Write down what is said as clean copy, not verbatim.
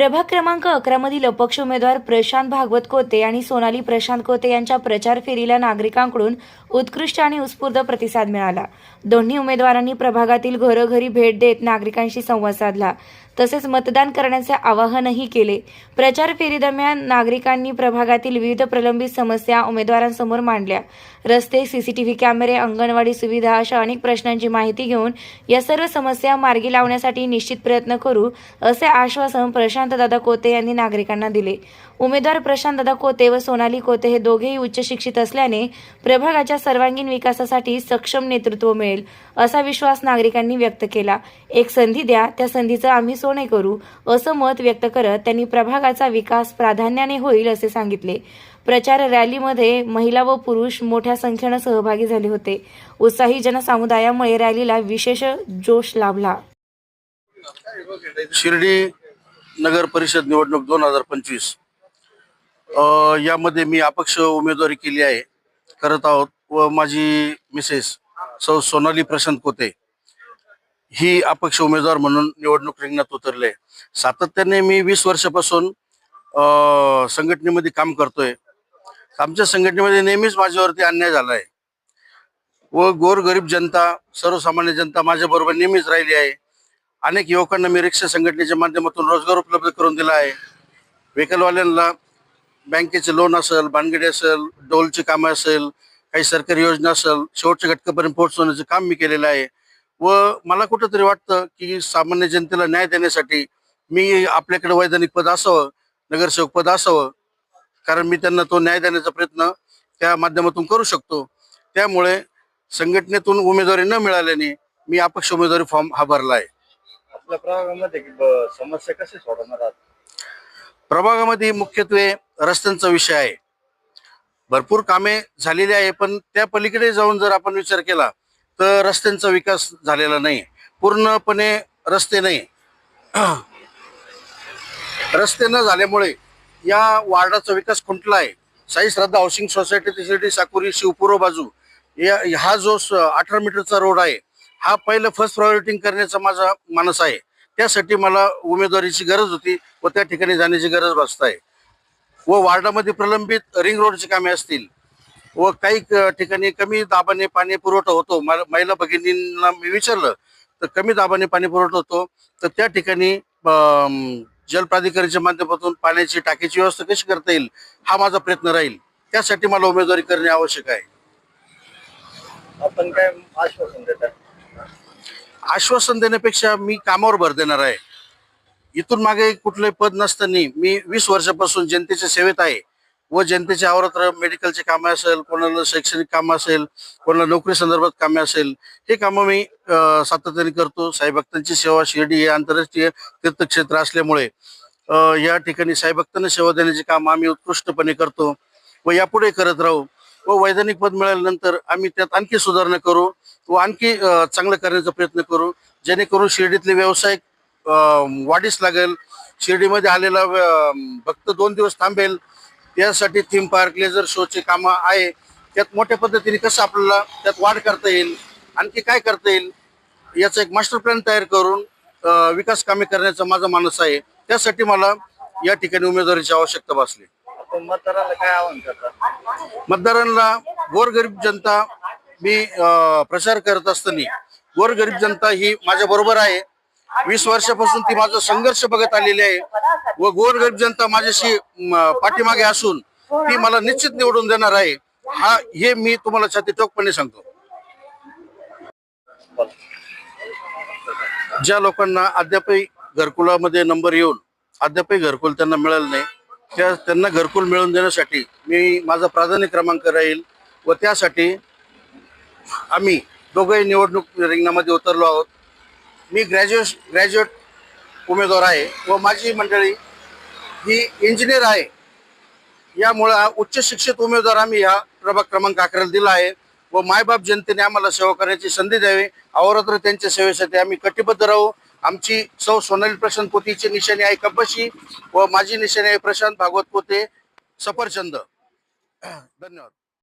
प्रभाग क्रमांक 11 मधील अपक्ष उमेदवार प्रशांत भागवत कोते आणि सोनाली प्रशांत कोते यांच्या प्रचार फेरीला नागरिकांकडून उत्कृष्ट आणि उत्स्फूर्त प्रतिसाद मिळाला। दोन्ही उमेदवारांनी प्रभागातील घरोघरी भेट देत नागरिकांशी संवाद साधला, तसेच मतदान करण्याचे आवाहनही केले। प्रचार फेरी दरम्यान नागरिकांनी प्रभागातील विविध प्रलंबित समस्या उमेदवारांसमोर मांडल्या। रस्ते, सीसीटीव्ही कॅमेरे, अंगणवाडी सुविधा अशा अनेक प्रश्नांची माहिती घेऊन या सर्व समस्या मार्गी लावण्यासाठी निश्चित प्रयत्न करू, असे आश्वासन प्रशांतदादा कोते यांनी नागरिकांना दिले। उमेदवार प्रशांतदादा कोते व सोनाली कोते हे दोघेही उच्च शिक्षित असल्याने प्रभागाच्या सर्वांगीण विकासासाठी सक्षम नेतृत्व मिळेल, असा विश्वास नागरिकांनी व्यक्त केला। एक संधी द्या, त्या संधीचं आम्ही सोने करू, असं मत व्यक्त करत त्यांनी प्रभागाचा विकास प्राधान्याने होईल असे सांगितले। प्रचार रॅलीमध्ये महिला व पुरुष मोठ्या संख्येने सहभागी झाले होते। उत्साही जनसमुदायामुळे रॅलीला विशेष जोश लाभला। शिर्डी नगर परिषद निवडणूक 2025 यामध्ये मी अपक्ष उमेदवारी केली आहे करत आहोत व माझी मिसेस सौ सोनाली प्रशांत कोते ही अपक्ष उमेदवार म्हणून निवडणूक रिंगणात उतरले। सातत्याने मी 20 वर्षापासून संघटनेमध्ये काम करतोय। आमच्या संघटनेमध्ये नेहमीच माझ्यावरती अन्याय झाला आहे व गोरगरीब जनता, सर्वसामान्य जनता माझ्याबरोबर नेहमीच राहिली आहे। अनेक युवकांना मी रिक्षा संघटनेच्या माध्यमातून रोजगार उपलब्ध करून दिला आहे। व्हेकलवाल्यांना बँकेचे लोन असेल, बांधगडी असेल, डोलची कामं असेल, काही सरकारी योजना असेल, शेवटच्या घटकापर्यंत पोहोचवण्याचं काम मी केलेलं आहे। व मला कुठंतरी वाटतं की सामान्य जनतेला न्याय देण्यासाठी मी आपल्याकडे वैधानिक पद असावं, नगरसेवक पद असावं, कारण मी त्यांना तो न्याय देण्याचा प्रयत्न त्या माध्यमातून करू शकतो। त्यामुळे संघटनेतून उमेदवारी न मिळाल्याने मी अपक्ष उमेदवारी फॉर्म हा भरला आहे। आपल्या प्रभागामध्ये समस्या कशी सोडवणार आहात? प्रभागामध्ये मुख्यत्वे रस्त्यांचा विषय आहे। भरपूर कामे झालेली आहे, पण त्या पलीकडे जाऊन जर आपण विचार केला तर रस्त्यांचा विकास झालेला नाही, पूर्णपणे रस्ते नाही। रस्ते न झाल्यामुळे या वार्डाचा विकास खुंटला आहे। साई श्रद्धा हाऊसिंग सोसायटी शिर्डी साकुरी शिवपूर्व बाजू हा जो 18 मीटरचा रोड आहे, हा पहिलं फर्स्ट प्रायोरिटी करण्याचा माझा मानस आहे। त्यासाठी मला उमेदवारीची गरज होती व त्या ठिकाणी जाण्याची गरज भासत आहे। व वार्डामध्ये प्रलंबित रिंग रोडची कामे असतील व काही ठिकाणी कमी दाबाने पाणी पुरवठा होतो। महिला भगिनींना मी विचारलं तर कमी दाबाने पाणी पुरवठा होतो, तर त्या ठिकाणी जलप्राधिकरणाच्या माध्यमातून पाण्याची टाकीची व्यवस्था कशी करता येईल हा माझा प्रयत्न राहील। त्यासाठी मला उमेदवारी करणे आवश्यक आहे। आपण काय आश्वासन देता? आश्वासन देण्यापेक्षा मी कामावर भर देणार आहे। इथून मागे कुठलंही पद नसताना मी 20 वर्षापासून जनतेच्या सेवेत आहे व जनतेच्या आवरत मेडिकलचे कामं असेल, कोणाला शैक्षणिक कामं असेल, कोणाला नोकरी संदर्भात कामे असेल, हे कामं मी सातत्याने करतो। साईभक्तांची सेवा, शिर्डी हे आंतरराष्ट्रीय तीर्थक्षेत्र असल्यामुळे या ठिकाणी साईभक्तांना सेवा देण्याचे काम आम्ही उत्कृष्टपणे करतो व यापुढे करत राहू। व वैधानिक पद मिळाल्यानंतर आम्ही त्यात आणखी सुधारणा करू व आणखी चांगलं करण्याचा प्रयत्न करू, जेणेकरून शिर्डीतले व्यावसायिक वाढीस लागेल। शिर्डीमध्ये आलेला भक्त 2 दिवस थांबेल, त्यासाठी थीम पार्क, लेझर शोचे कामं आहे, त्यात मोठ्या पद्धतीने कसं आपल्याला त्यात वाढ करता येईल, आणखी काय करता येईल याचा एक मास्टर प्लॅन तयार करून विकास कामे करण्याचा माझा मानस आहे। त्यासाठी मला या ठिकाणी उमेदवारीची आवश्यकता भासली। आपण मतदाराला काय आवाहन करता? मतदारांना, गोरगरीब जनता, मी प्रचार करत असताना गोरगरीब जनता ही माझ्या बरोबर आहे। 20 वर्षापासून ती माझा संघर्ष बघत आलेली आहे व गोरगरीब जनता माझ्याशी पाठीमागे असून ती मला निश्चित निवडून देणार आहे, हे मी तुम्हाला छातीठोकपणे सांगतो। ज्या लोकांना अद्यापही घरकुलामध्ये नंबर येऊन अद्यापही घरकुल त्यांना मिळालं नाही, त्यांना घरकुल मिळवून देण्यासाठी मी माझा प्राधान्य क्रमांक राहील व त्यासाठी आम्ही दोघंही निवडणूक रिंगणामध्ये उतरलो आहोत। मी ग्रॅज्युएट उमेदवार आहे व माझी मंडळी ही इंजिनियर आहे। यामुळे उच्च शिक्षित उमेदवार आम्ही या प्रभाग क्रमांक 11 दिला आहे व मायबाप जनतेने आम्हाला सेवा करण्याची संधी द्यावी। अहोरात्र त्यांच्या सेवेसाठी आम्ही कटिबद्ध राहू। आमची सौ सोनाली प्रशांत कोतेची निशाणी आहे कपाशी व माझी निशाणी आहे प्रशांत भागवत कोते सफरचंद। धन्यवाद।